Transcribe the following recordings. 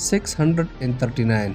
639।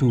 2।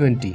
20।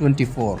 24।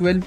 12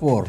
4।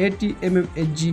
80 mmHg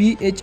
pH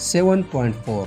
7.4।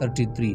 33।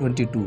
22।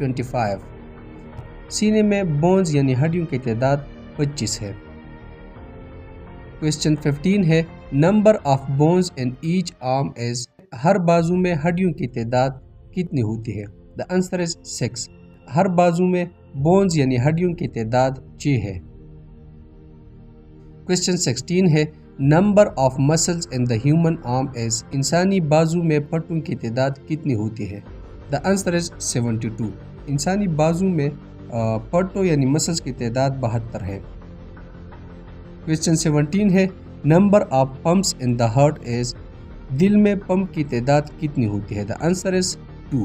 25। سینے میں bones یعنی ہڈیوں کی تعداد 25 ہے۔ کویسچن 15 ہے number of bones in each arm is, ہر بازو میں ہڈیوں کی تعداد کتنی ہوتی ہے؟ دا آنسر از 6، ہر بازو میں بونز یعنی ہڈیوں کی تعداد 6 ہے۔ کویسچن 16 ہے number of muscles in the human arm is, انسانی بازو میں پٹوں کی تعداد کتنی ہوتی ہے؟ دا آنسر از 72، انسانی بازو میں پٹوں یعنی مسلز کی تعداد 72 ہے۔ کویسچن 17 ہے number of pumps in the heart is, دل میں پمپ کی تعداد کتنی ہوتی ہے؟ دا آنسر از 2،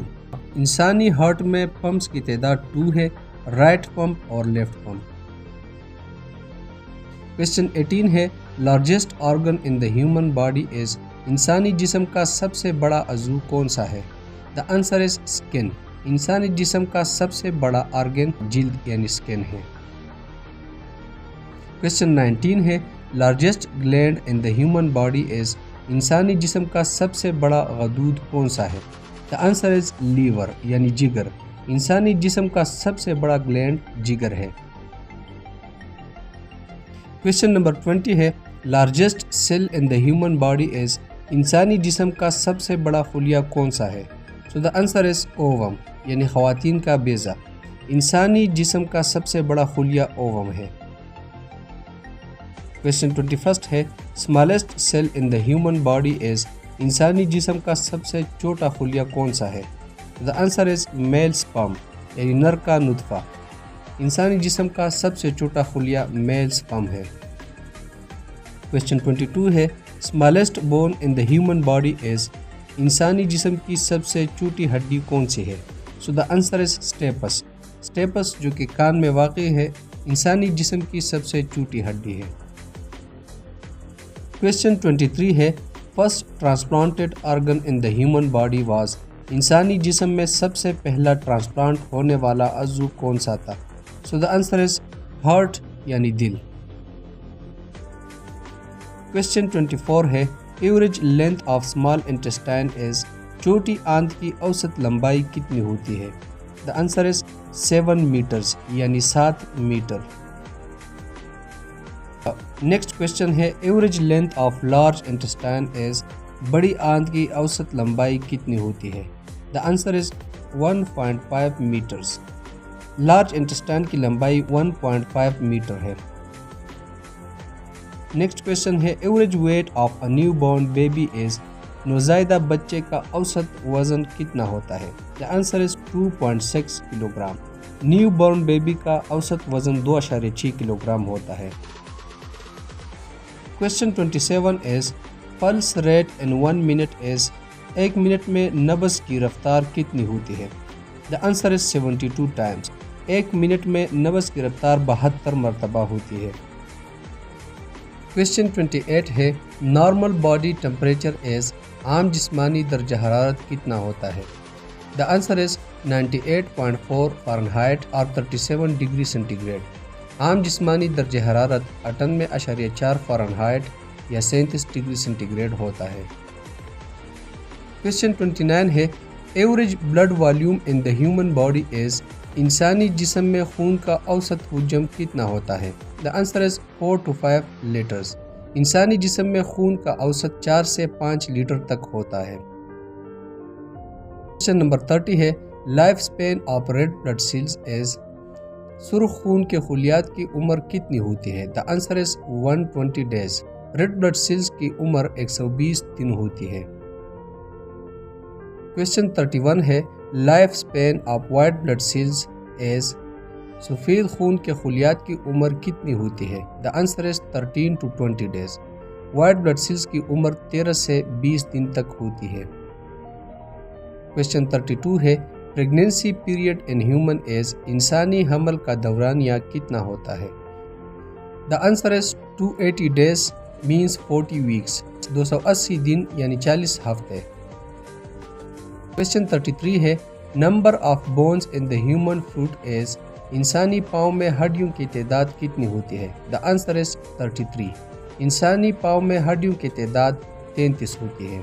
انسانی ہارٹ میں پمپس کی تعداد 2 ہے، رائٹ پمپ اور لیفٹ پمپ۔ کویسچن 18 ہے largest organ in the human body is, انسانی جسم کا سب سے بڑا عضو کون سا ہے؟ دا آنسر از اسکن، انسانی جسم کا سب سے بڑا آرگن جلد یعنی اسکن ہے۔ کویسچن 19 ہے largest gland in the human body is, انسانی جسم کا سب سے بڑا غدود کون سا ہے؟ دا آنسر از لیور یعنی جگر، انسانی جسم کا سب سے بڑا گلینڈ جگر ہے۔ کویسچن نمبر 20 ہے largest cell in the human body is, انسانی جسم کا سب سے بڑا خلیہ کون سا ہے؟ So the answer is ovum یعنی خواتین کا بیضہ، انسانی جسم کا سب سے بڑا خلیہ اووم ہے۔ کویسچن 21 ہے smallest cell in the human body is, انسانی جسم کا سب سے چھوٹا خلیہ کون سا ہے؟ The answer is mile sperm یعنی نر کا نطفہ، انسانی جسم کا سب سے چھوٹا خلیہ میل سپرم ہے۔ کویسچن 22 ہے smallest bone in the human body is, انسانی جسم کی سب سے چھوٹی ہڈی کون سی ہے؟ So the answer is stapes, stapes جو کہ کان میں واقع ہے انسانی جسم کی سب سے چھوٹی ہڈی ہے۔ کویسچن 23 ہے first transplanted organ in the human body was, انسانی جسم میں سب سے پہلا ٹرانسپلانٹ ہونے والا عضو کون سا تھا؟ سو دا آنسر از ہارٹ یعنی دل۔ کویسچن 24 ہے average length of small intestine is, چھوٹی آنت کی اوسط لمبائی کتنی ہوتی ہے؟ دا آنسر از 7 میٹرز یعنی 7 میٹر۔ نیکسٹ کویسچن ہے average length of large intestine is, بڑی آنت کی اوسط لمبائی کتنی ہوتی ہے؟ The answer is 1.5 metres, large intestine کی لمبائی 1.5 میٹر ہے۔ نیکسٹ کویسچن ہے average weight of a newborn baby is, نوزائیدہ بچے کا اوسط وزن کتنا ہوتا ہے؟ The answer is 2.6 kilogram, newborn baby کا اوسط وزن 2.6 کلو گرام ہوتا ہے۔ Question 27 is pulse rate in 1 minute is, 1 minute میں نبض کی رفتار کتنی ہوتی ہے؟ The answer is 72 Times, 1 minute میں نبض کی رفتار 72 مرتبہ ہوتی ہے۔ کویسچن 28 ہے نارمل باڈی ٹمپریچر از، عام جسمانی درجہ حرارت کتنا ہوتا ہے؟ دا آنسر از 98.4 فارنہائٹ اور 37 ڈگری سینٹی گریڈ، عام جسمانی درجہ حرارت 98.4 فارنہائٹ یا 37 ڈگری سینٹی گریڈ ہوتا ہے۔ کویسچن 29 ہے average blood volume in the human body is, انسانی جسم میں خون کا اوسط حجم کتنا ہوتا ہے؟ The answer is 4 to 5 letters, انسانی جسم میں خون کا اوسط 4 سے 5 لیٹر تک ہوتا ہے۔ کویسچن نمبر 30 ہے life span of red blood cells is, سرخ خون کے خلیات کی عمر کتنی ہوتی ہے؟ The answer is 120 days, red blood cells کی عمر 120 دن ہوتی ہے۔ کویسچن 31 ہے life span of white blood cells is, سفید خون کے خلیات کی عمر کتنی ہوتی ہے؟ The answer is 13 to 20 days, white blood cells کی عمر 13 سے 20 دن تک ہوتی ہے۔ کویسچن 32 ہے pregnancy period in human is, انسانی حمل کا دورانیہ کتنا ہوتا ہے؟ The answer is 280 days minus 40 weeks, 280 دن یعنی 40 ہفتے۔ کویسچن 33 ہے number of bones in the human foot is, انسانی پاؤں میں ہڈیوں کی تعداد کتنی ہوتی ہے؟ دا آنسر از 33، انسانی پاؤں میں ہڈیوں کی تعداد 33 ہوتی ہے۔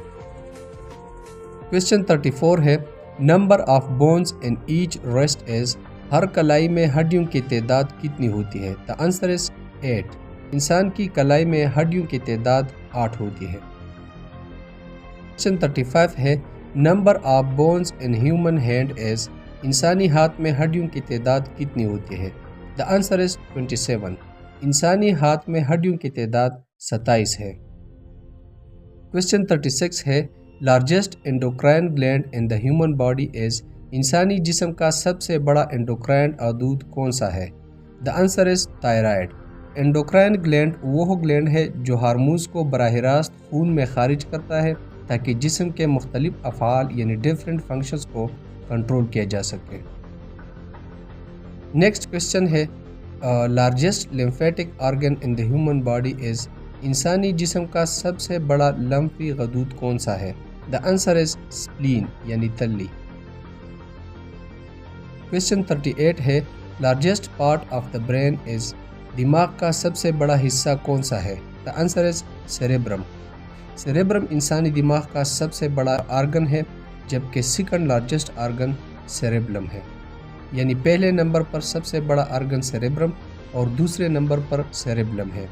کویسچن 34 ہے number of bones in each wrist is, ہر کلائی میں ہڈیوں کی تعداد کتنی ہوتی ہے؟ The answer is 8. انسان کی کلائی میں ہڈیوں کی تعداد 8 ہوتی ہے۔ Question 35 ہے number of bones in human hand is, انسانی ہاتھ میں ہڈیوں کی تعداد کتنی ہوتی ہے؟ The answer is 27. انسانی ہاتھ میں ہڈیوں کی تعداد 27 ہے۔ Question 36 ہے largest endocrine gland in the human body is, انسانی جسم کا سب سے بڑا انڈوکرائن عضو کون سا ہے؟ The answer is thyroid. Endocrine gland وہ گلینڈ ہے جو ہارمونز کو براہ راست خون میں خارج کرتا ہے تاکہ جسم کے مختلف افعال یعنی ڈیفرنٹ فنکشنز کو کنٹرول کیا جا سکے۔ نیکسٹ کوشچن ہے largest lymphatic organ in the human body is, انسانی جسم کا سب سے بڑا لمفی غدود کون سا ہے؟ دا آنسر از سپلین یعنی تلی۔ کوشچن 38 ہے largest part of the brain is, دماغ کا سب سے بڑا حصہ کون سا ہے؟ The answer is cerebrum. Cerebrum انسانی دماغ کا سب سے بڑا آرگن ہے جبکہ سیکنڈ لارجسٹ آرگن سیریبلم ہے، یعنی پہلے نمبر پر سب سے بڑا آرگن سیریبرم اور دوسرے نمبر پر سیریبلم ہے۔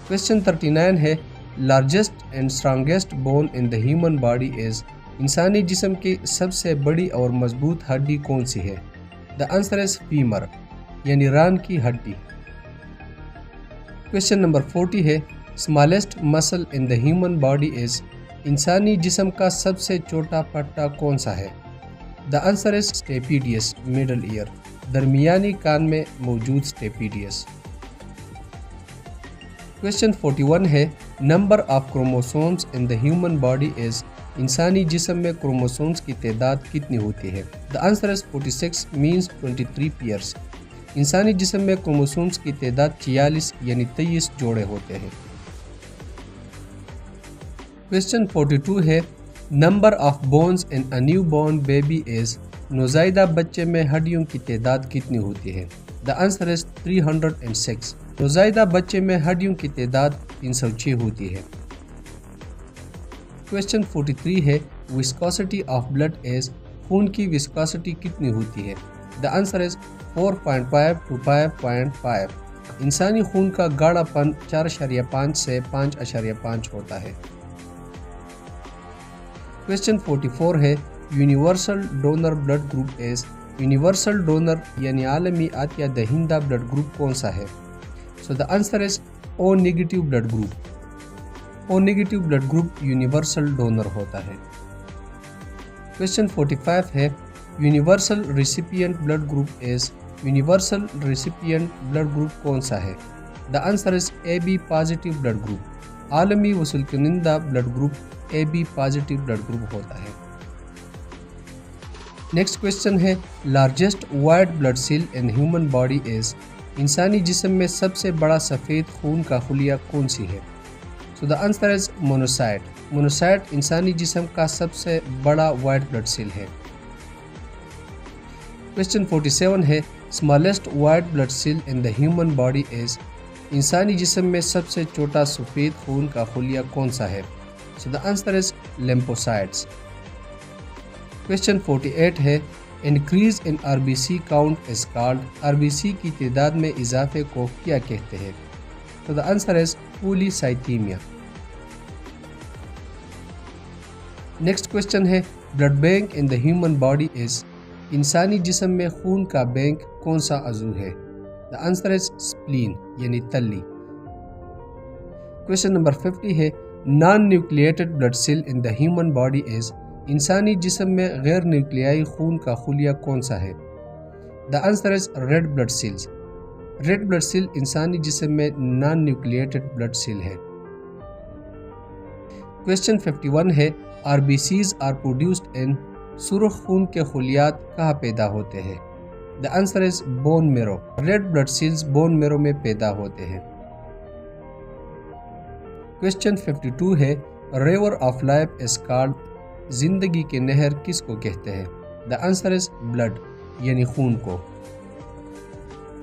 کوشچن 39 ہے largest and strongest bone in the human body is, انسانی جسم کی سب سے بڑی اور مضبوط ہڈی کون سی ہے؟ دا آنسر از فیمر یعنی ران کی ہڈی۔ کوشچن نمبر 40 ہے اسمالسٹ مسل ان دا ہیومن باڈی از، انسانی جسم کا سب سے چھوٹا پٹا کون سا ہے؟ The answer is stapedius middle ear, درمیانی کان میں موجود اسٹیپیڈیس۔ کوشچن 41 ہے number of chromosomes in the human body is, انسانی جسم میں کروموسومز کی تعداد کتنی ہوتی ہے؟ The answer is 46 means 23 pairs, انسانی جسم میں کروموسومز کی تعداد 46 یعنی 23 جوڑے ہوتے ہیں۔ کوشچن 42 ہے number of bones in a newborn baby is, نوزائیدہ بچے میں ہڈیوں کی تعداد کتنی ہوتی ہے؟ دا آنسر از 306، نوزائیدہ بچے میں ہڈیوں کی تعداد 306 ہوتی ہے۔ کوشچن 43 ہے وسکوسٹی آف بلڈ از، خون کی وسکوسٹی کتنی ہوتی ہے؟ دا آنسر از 4.5 to 5.5، انسانی خون کا گاڑھا پن 4.5 سے 5.5 ہوتا ہے۔ کوشچن 44 ہے universal donor blood group is, universal donor یعنی عالمی عطیہ دہندہ بلڈ گروپ کون سا ہے؟ So the answer is O negative blood group, O negative blood group universal donor ہوتا ہے۔ کوشچن 45 ہے universal recipient blood group is, universal recipient blood group کون سا ہے؟ The answer is A B positive blood group, عالمی وصول کنندہ blood group A B positive blood group ہوتا ہے۔ نیکسٹ کوشچن ہے largest white blood cell in human body is, انسانی جسم میں سب سے بڑا سفید خون کا خلیہ کون سی ہے؟ سو دا آنسر از مونوسائٹ، مونوسائٹ انسانی جسم کا سب سے بڑا وائٹ بلڈ سیل ہے۔ کوشچن 47 ہے smallest white blood cell in the human body is, انسانی جسم میں سب سے چھوٹا سفید خون کا خلیہ کون سا ہے؟ So the answer is lymphocytes. Question 48 ہے increase in R B C count is called, R B C کی تعداد میں اضافے کو کیا کہتے ہیں؟ تو the answer is polycythemia. Next question ہے blood bank in the human body is, انسانی جسم میں خون کا بینک کون سا عضو ہے؟ دا آنسر از سپلین یعنی تلی۔ کوشچن نمبر 50 ہے non nucleated blood cell in the human body is, انسانی جسم میں غیر نیوکلیائی خون کا خلیہ کون سا ہے؟ The answer is red blood cells, red blood cell انسانی جسم میں نان نیوکلیٹڈ بلڈ سیل ہے۔ کوشچن 51 ہے R B Cs are produced in, سرخ خون کے خلیات کہاں پیدا ہوتے ہیں؟ The answer is bone marrow, red blood cells bone marrow میں پیدا ہوتے ہیں۔ کوشچن 52 ہے river of life is called, زندگی کے نہر کس کو کہتے ہیں؟ دا آنسر از بلڈ یعنی خون کو۔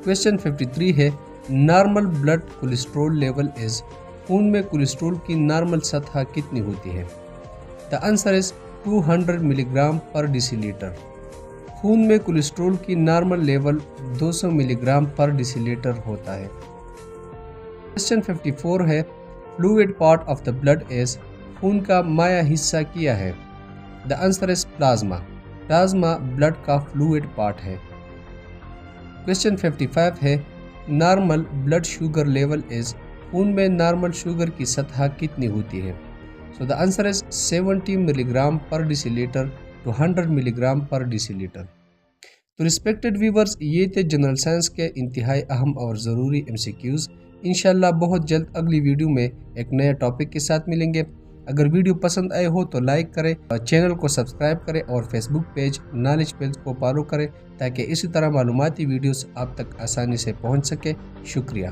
کوشچن 53 ہے normal blood cholesterol level is, خون میں کولیسٹرول کی نارمل سطح کتنی ہوتی ہے؟ دا آنسر از 200 ملی گرام پر ڈیسی لیٹر۔ خون میں کولیسٹرول کی نارمل لیول 200 ملی گرام پر ڈیسی لیٹر ہوتا ہے۔ کویسچن 54 ہے fluid part of the blood is, خون کا مائع حصہ کیا ہے؟ The answer is plasma. Plasma blood کا فلوئڈ پارٹ ہے۔ کویسچن 55 ہے normal blood sugar level is, خون میں نارمل شوگر کی سطح کتنی ہوتی ہے؟ سو دا آنسر از 70 ملی گرام پر ڈیسی لیٹر ٹو 100 ملی گرام پر ڈیسی لیٹر۔ تو ریسپیکٹڈ ویورز، یہ تھے جنرل سائنس کے انتہائی اہم اور ضروری MCQs۔ انشاءاللہ بہت جلد اگلی ویڈیو میں ایک نئے ٹاپک کے ساتھ ملیں گے۔ اگر ویڈیو پسند آئے ہو تو لائک کریں، چینل کو سبسکرائب کریں اور فیس بک پیج نالج پیلز کو فالو کریں تاکہ اسی طرح معلوماتی ویڈیوز آپ تک آسانی سے پہنچ سکے۔ شکریہ۔